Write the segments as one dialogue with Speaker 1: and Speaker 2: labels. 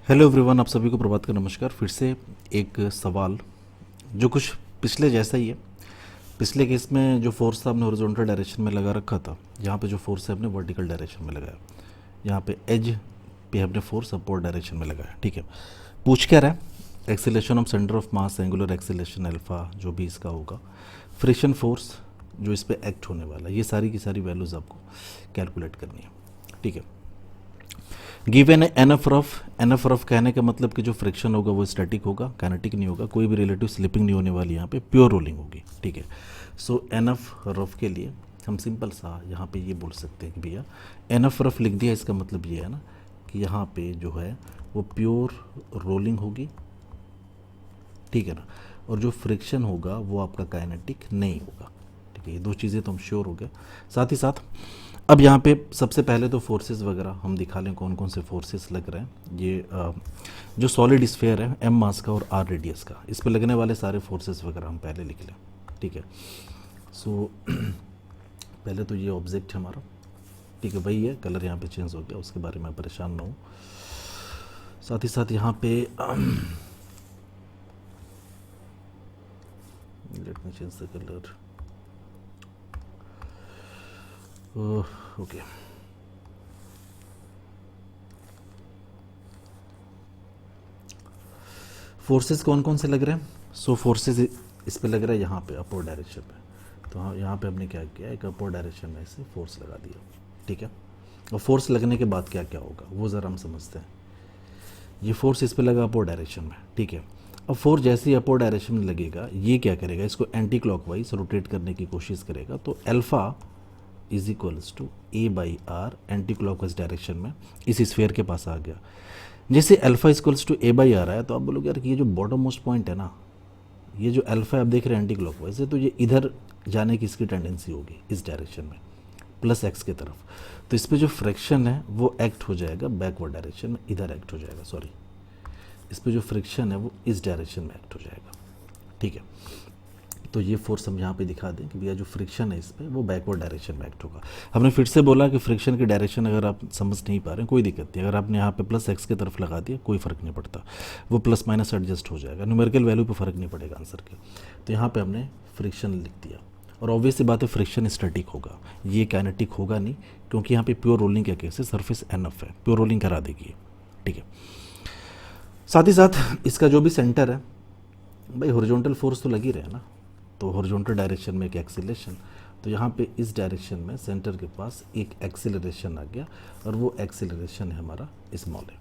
Speaker 1: Hello everyone, आप सभी को प्रभात का नमस्कार। फिर से एक सवाल जो कुछ पिछले जैसा ही है। पिछले केस में जो फोर्स था हमने हॉरिजॉन्टल डायरेक्शन में लगा रखा था, यहाँ पे जो फोर्स है हमने वर्टिकल डायरेक्शन में लगाया। यहाँ पे एज पे हमने फोर्स अपवर्ड डायरेक्शन में लगाया। ठीक है, पूछ क्या रहा है? Acceleration of centre of mass, angular acceleration alpha जो भी इसका होगा, फ्रिक्शन फोर्स जो इस पर एक्ट होने वाला है, ये सारी की सारी वैल्यूज़ आपको कैलकुलेट करनी है। ठीक है, गिवन है एन एफ रफ कहने का मतलब कि जो फ्रिक्शन होगा वो स्टैटिक होगा, काइनेटिक नहीं होगा, कोई भी रिलेटिव स्लिपिंग नहीं होने वाली, यहाँ पे प्योर रोलिंग होगी। ठीक है, सो एन एफ रफ के लिए हम सिंपल सा यहाँ पे ये बोल सकते हैं कि भैया एन एफ रफ लिख दिया, इसका मतलब ये है ना कि यहाँ पे जो है वो प्योर रोलिंग होगी। ठीक है ना, और जो फ्रिक्शन होगा वो आपका काइनेटिक नहीं होगा। ठीक है, ये दो चीज़ें तो हम श्योर हो गए। साथ ही साथ अब यहाँ पे सबसे पहले तो फोर्सेस वगैरह हम दिखा लें कौन कौन से फोर्सेस लग रहे हैं। ये जो सॉलिड स्फीयर है एम मास का और आर रेडियस का, इस पे लगने वाले सारे फोर्सेस वगैरह हम पहले लिख लें। ठीक है, सो पहले तो ये ऑब्जेक्ट है हमारा। ठीक है, वही है, कलर यहाँ पे चेंज हो गया, उसके बारे में परेशान ना हो। साथ ही साथ यहाँ पे let me change the colour. Okay, forces कौन कौन से लग रहे हैं? सो फोर्सेस इस पे लग रहा है यहाँ पे अपोर डायरेक्शन में। तो हाँ, यहाँ पे हमने क्या किया, एक अपोर डायरेक्शन में इसे फोर्स लगा दिया। ठीक है, और फोर्स लगने के बाद क्या क्या होगा वो ज़रा हम समझते हैं। ये फोर्स इस पे लगा अपोर डायरेक्शन में। ठीक है, अब फोर्स जैसे ही अपोर डायरेक्शन में लगेगा, ये क्या करेगा, इसको एंटी क्लॉकवाइज रोटेट करने की कोशिश करेगा। तो alpha is equals to A by R, anti clockwise direction में इस स्फीयर के पास आ गया। जैसे alpha equals to A by R है, तो आप बोलोगे यार कि ये जो बॉटम मोस्ट पॉइंट है ना, ये जो अल्फा आप देख रहे हैं एंटी क्लॉकवाइज है, तो ये इधर जाने की इसकी टेंडेंसी होगी इस डायरेक्शन में, प्लस एक्स की तरफ। तो इस पर जो फ्रिक्शन है वो एक्ट हो जाएगा बैकवर्ड डायरेक्शन में, इधर एक्ट हो जाएगा, सॉरी, इस पर जो फ्रिक्शन है वो इस डायरेक्शन में एक्ट हो जाएगा। ठीक है, तो ये फोर्स हम यहाँ पे दिखा दें कि भैया जो फ्रिक्शन है इस पर वो बैकवर्ड डायरेक्शन में एक्ट होगा। हमने फिर से बोला कि फ्रिक्शन की डायरेक्शन अगर आप समझ नहीं पा रहे हैं कोई दिक्कत नहीं, अगर आपने यहाँ पे प्लस एक्स की तरफ लगा दिया कोई फ़र्क नहीं पड़ता, वो प्लस माइनस एडजस्ट हो जाएगा, न्यूमेरिकल वैल्यू पे फ़र्क नहीं पड़ेगा आंसर के। तो यहाँ पे हमने फ्रिक्शन लिख दिया, और ऑब्वियस सी बात है फ्रिक्शन स्टैटिक होगा, ये काइनेटिक होगा नहीं, क्योंकि यहाँ पे प्योर रोलिंग का केस है, सरफेस एनफ है, प्योर रोलिंग करा देगी। ठीक है, साथ ही साथ इसका जो भी सेंटर है, भाई हॉरिजॉन्टल फोर्स तो लगी रहे ना, तो हॉरिजॉन्टल डायरेक्शन में एक एक्सीलरेशन, तो यहाँ पे इस डायरेक्शन में सेंटर के पास एक एक्सीलरेशन आ गया, और वो एक्सीलरेशन है हमारा स्मॉल है।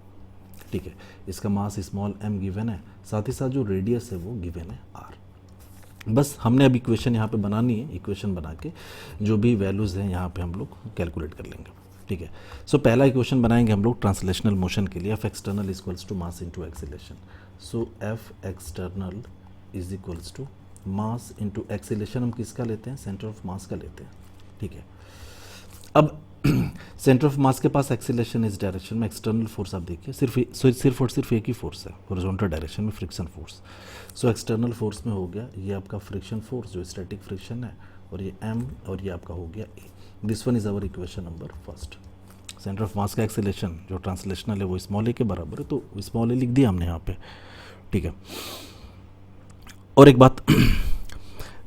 Speaker 1: ठीक है, इसका मास स्मॉल m गिवन है, साथ ही साथ जो रेडियस है वो गिवन है r। बस हमने अब इक्वेशन यहाँ पे बनानी है, इक्वेशन बना के जो भी वैल्यूज़ हैं यहाँ पे हम लोग कैलकुलेट कर लेंगे। ठीक है, सो पहला इक्वेशन बनाएंगे हम लोग ट्रांसलेशनल मोशन के लिए, F external equals to mass into acceleration. So F external is equals to mass into acceleration, हम किसका लेते हैं, सेंटर ऑफ मास का लेते हैं। ठीक है, अब सेंटर ऑफ मास के पास एक्सीलरेशन इस डायरेक्शन में, एक्सटर्नल फोर्स आप देखिए सिर्फ और सिर्फ एक ही फोर्स है हॉरिजॉन्टल डायरेक्शन में, friction force. So external force में हो गया ये आपका फ्रिक्शन फोर्स जो स्टैटिक फ्रिक्शन है, और ये m, और ये आपका हो गया a। This one is our equation number first. Centre of mass का एक्सीलरेशन जो ट्रांसलेशनल है वो स्मॉल ए के बराबर है, तो स्मॉल ए लिख दिया हमने यहाँ पे। ठीक है, और एक बात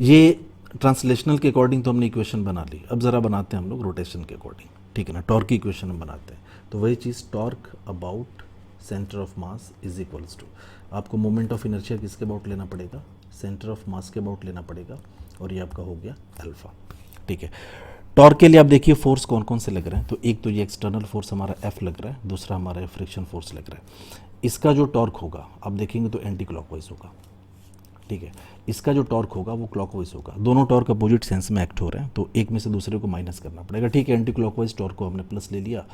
Speaker 1: ये ट्रांसलेशनल के अकॉर्डिंग तो हमने इक्वेशन बना ली, अब ज़रा बनाते हैं हम लोग रोटेशन के अकॉर्डिंग। ठीक है ना, टॉर्क की इक्वेशन हम बनाते हैं, तो वही चीज़ torque about centre of mass is equals to, आपको मोमेंट ऑफ इनर्शिया किसके अबाउट लेना पड़ेगा, सेंटर ऑफ मास के अबाउट लेना पड़ेगा, और ये आपका हो गया अल्फा। ठीक है, टॉर्क के लिए आप देखिए फोर्स कौन कौन से लग रहे हैं, तो एक तो ये एक्सटर्नल फोर्स हमारा एफ लग रहा है, दूसरा हमारा फ्रिक्शन फोर्स लग रहा है। इसका जो टॉर्क होगा आप देखेंगे तो एंटी क्लॉकवाइज होगा। ठीक है, इसका जो टॉर्क होगा वो क्लॉकवाइज होगा, दोनों टॉर्क अपोजिट सेंस में एक्ट हो रहे हैं, तो एक में से दूसरे को माइनस करना पड़ेगा। ठीक है, एंटी क्लॉकवाइज टॉर्क को हमने प्लस ले लिया,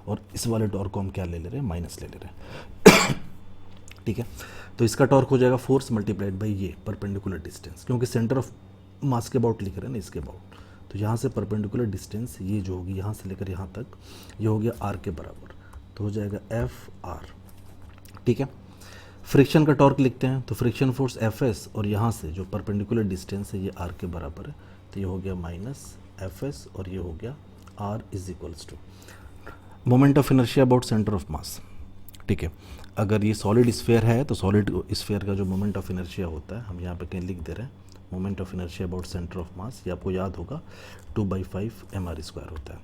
Speaker 1: और इस वाले टॉर्क को हम क्या ले रहे हैं, माइनस ले रहे हैं। ठीक है, तो इसका टॉर्क हो जाएगा फोर्स मल्टीप्लाइड बाई ये परपेंडिकुलर डिस्टेंस, क्योंकि सेंटर ऑफ मास के अबाउट लिख रहे हैं ना, इसके अबाउट, तो यहाँ से परपेंडिकुलर डिस्टेंस ये जो होगी यहाँ से लेकर यहाँ तक, ये हो गया आर के बराबर, तो हो जाएगा एफ आर। ठीक है, फ्रिक्शन का टॉर्क लिखते हैं, तो फ्रिक्शन फोर्स एफ एस, और यहाँ से जो परपेंडिकुलर डिस्टेंस है ये आर के बराबर है, तो ये हो गया माइनस एफ एस, और ये हो गया R is equals to moment of inertia about centre of mass. ठीक है। अगर ये सॉलिड स्फीयर है तो सॉलिड स्फीयर का जो मोमेंट ऑफ इनर्शिया होता है, हम यहाँ पे कहीं लिख दे रहे हैं, moment of inertia about centre of मास, ये आपको याद होगा 2/5 mr² होता है,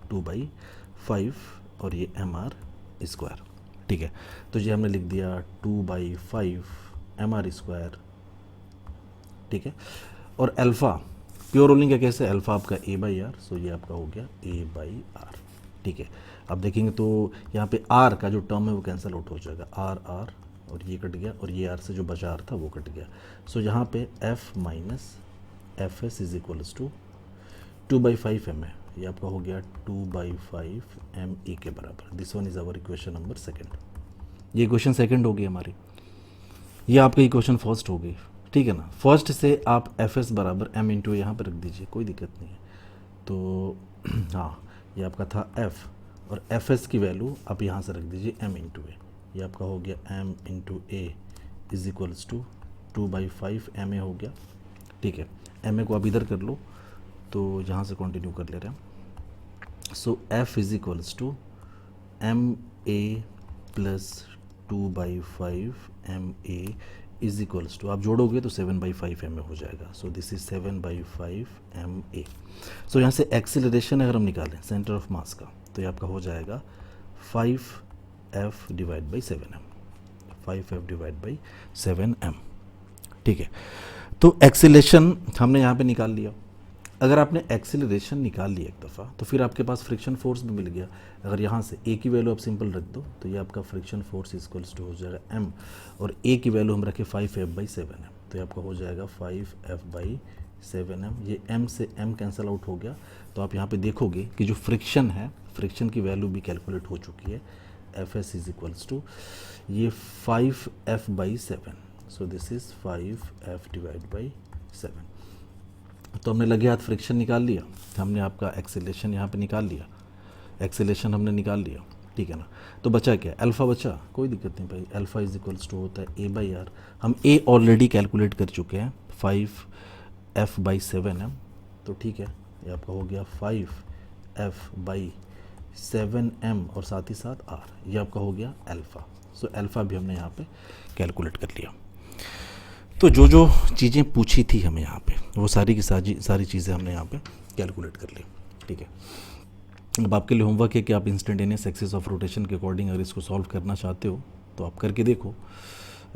Speaker 1: 2/5 और ये mr², ठीक है। तो ये हमने लिख दिया 2/5 mr², ठीक है। और अल्फ़ा प्योर रोलिंग का कैसे, अल्फ़ा आपका a/r, सो ये आपका हो गया a/r, ठीक है। अब देखेंगे तो यहाँ पे r का जो टर्म है वो कैंसिल आउट हो जाएगा, r और ये कट गया, और ये r से जो बचा r था वो कट गया। सो यहाँ पे f minus F S is equals to 2/5 m है, ये आपका हो गया 2/5 m के बराबर। This one is our equation number second. ये इक्वेशन सेकेंड होगी हमारी, ये आपका इक्वेशन फर्स्ट हो गई, ठीक है ना। फर्स्ट से आप एफ एस बराबर एम इंटू यहाँ पर रख दीजिए, कोई दिक्कत नहीं है। तो हाँ, ये आपका था एफ, और एफ एस की वैल्यू आप यहाँ से रख दीजिए एम इंटू ए, ये आपका हो गया M into A is equals to 2/5 M A हो गया, ठीक है। एम ए को आप इधर कर लो, तो यहाँ से कंटिन्यू कर ले रहे हैं। So F is equals to M A plus 2/5 M A is equals to, आप जोड़ोगे तो 7/5 एम ए हो जाएगा। So this is 7/5 M A. So यहाँ से एक्सीलरेशन अगर हम निकालें सेंटर ऑफ मास का, तो ये आपका हो जाएगा 5f divide by 7m, 5f divide by 7m, ठीक है। तो एक्सीलरेशन हमने यहाँ पे निकाल लिया। अगर आपने एक्सीलरेशन निकाल लिया एक दफ़ा, तो फिर आपके पास फ्रिक्शन फोर्स भी मिल गया। अगर यहाँ से ए की वैल्यू आप सिंपल रख दो, तो ये आपका फ्रिक्शन फोर्स इक्वल्स टू हो जाएगा m, और ए की वैल्यू हम रखें 5f/7m, तो ये आपका हो जाएगा 5f/7m। ये m से m कैंसिल आउट हो गया, तो आप यहाँ पे देखोगे कि जो फ्रिक्शन है, फ्रिक्शन की वैल्यू भी कैलकुलेट हो चुकी है। F S is equals to ये 5f/7, so this is 5f divide by 7। तो हमने लगे हाथ फ्रिक्शन निकाल लिया, हमने आपका एक्सेलेरेशन यहाँ पे निकाल लिया, एक्सेलेरेशन हमने निकाल लिया, ठीक है ना। तो बचा क्या, अल्फ़ा बचा, कोई दिक्कत नहीं भाई, अल्फ़ा इज इक्वल्स टू होता है a/r। हम a ऑलरेडी कैलकुलेट कर चुके हैं 5f/7m, तो ठीक है, ये आपका हो गया 5f/7m और साथ ही साथ r, ये आपका हो गया अल्फ़ा। सो अल्फ़ा भी हमने यहाँ पे कैलकुलेट कर लिया। तो जो जो चीज़ें पूछी थी हमें यहाँ पे, वो सारी की सारी चीज़ें हमने यहाँ पे कैलकुलेट कर ली, ठीक है। अब आपके लिए होमवर्क है कि आप इंस्टेंटेनियस एक्सिस ऑफ रोटेशन के अकॉर्डिंग अगर इसको सॉल्व करना चाहते हो तो आप करके देखो।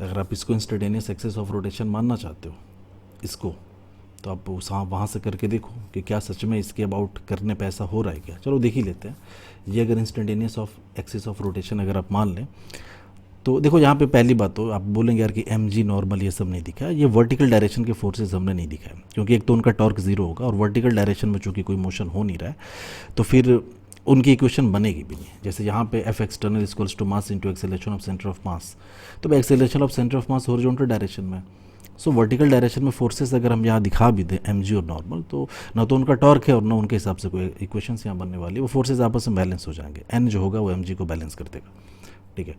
Speaker 1: अगर आप इसको इंस्टेंटेनियस एक्सिस ऑफ रोटेशन मानना चाहते हो इसको, तो आप वहाँ से करके देखो कि क्या सच में इसके अबाउट करने पे ऐसा हो रहा है क्या। चलो देख ही लेते हैं। ये अगर instantaneous of axis of rotation अगर आप मान लें, तो देखो यहाँ पे पहली बात तो आप बोलेंगे यार कि एम जी नॉर्मल ये सब नहीं दिखा है, ये वर्टिकल डायरेक्शन के फोर्सेस हमने नहीं दिखाए, क्योंकि एक तो उनका टॉर्क जीरो होगा, और वर्टिकल डायरेक्शन में चूँकि कोई मोशन हो नहीं रहा है, तो फिर उनकी इक्वेशन बनेगी भी नहीं। जैसे यहाँ पे F external equals to mass into acceleration of centre of mass, तो acceleration of centre of mass horizontal direction में। सो वर्टिकल डायरेक्शन में फोर्सेस अगर हम यहाँ दिखा भी दें एम जी और नॉर्मल, तो ना तो उनका टॉर्क है और ना उनके हिसाब से कोई इक्वेशंस यहाँ बनने वाली है, वो फोर्सेस आपस में बैलेंस हो जाएंगे, एन जो होगा वो एम जी को बैलेंस कर देगा, ठीक है।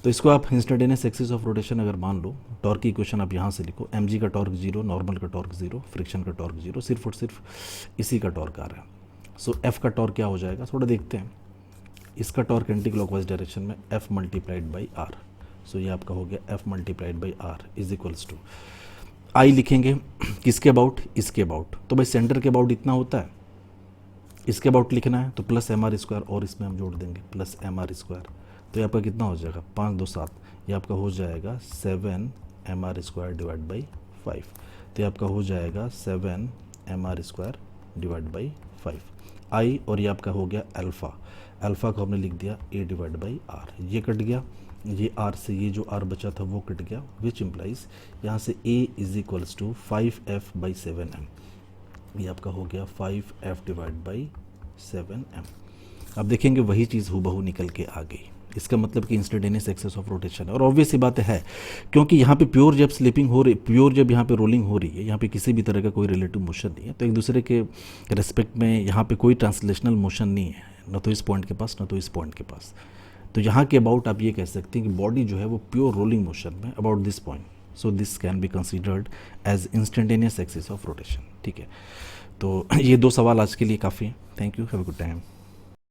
Speaker 1: तो इसको आप इंस्टेंटेनियस एक्सिस ऑफ रोटेशन अगर मान लो, टॉर्क की इक्वेशन आप यहाँ से लिखो, एम जी का टॉर्क जीरो, नॉर्मल का टॉर्क जीरो, फ्रिक्शन का टॉर्क जीरो, सिर्फ और सिर्फ इसी का टॉर्क आ रहा है। सो एफ का टॉर्क क्या हो जाएगा, थोड़ा देखते हैं। इसका टॉर्क एंटी क्लॉकवाइज डायरेक्शन में F multiplied by R, so ये आपका हो गया F multiplied by R is equals to I लिखेंगे किसके अबाउट, इसके अबाउट। तो भाई सेंटर के अबाउट इतना होता है, इसके अबाउट लिखना है तो प्लस एम आर स्क्वायर, और इसमें हम जोड़ देंगे प्लस एम आर स्क्वायर, तो ये आपका कितना हो जाएगा 5 2 7, ये आपका हो जाएगा 7 M R square divide by 5, तो ये आपका हो जाएगा 7 M R square divide by 5 I, और ये आपका हो गया अल्फ़ा। अल्फ़ा को हमने लिख दिया a डिवाइड बाई आर, ये कट गया, ये r से ये जो r बचा था वो कट गया, विच इम्प्लाइज यहाँ से a is equals to 5f/7m, ये आपका हो गया 5f डिवाइड बाई 7m। अब देखेंगे वही चीज़ हूबहू निकल के आ गई। इसका मतलब कि इंस्टेंटेनियस एक्सिस ऑफ रोटेशन है, और ऑब्वियस ही बात है क्योंकि यहाँ पे प्योर जब स्लिपिंग हो रही, प्योर जब यहाँ पे रोलिंग हो रही है, यहाँ पे किसी भी तरह का कोई रिलेटिव मोशन नहीं है, तो एक दूसरे के रेस्पेक्ट में यहाँ पे कोई ट्रांसलेशनल मोशन नहीं है, न तो इस पॉइंट के पास न तो इस पॉइंट के पास। तो यहाँ के अबाउट आप ये कह सकते हैं कि बॉडी जो है वो प्योर रोलिंग मोशन में about this point, so this can be considered as instantaneous axis of rotation, ठीक है। तो ये 2 सवाल आज के लिए काफ़ी हैं। Thank you, have a good time.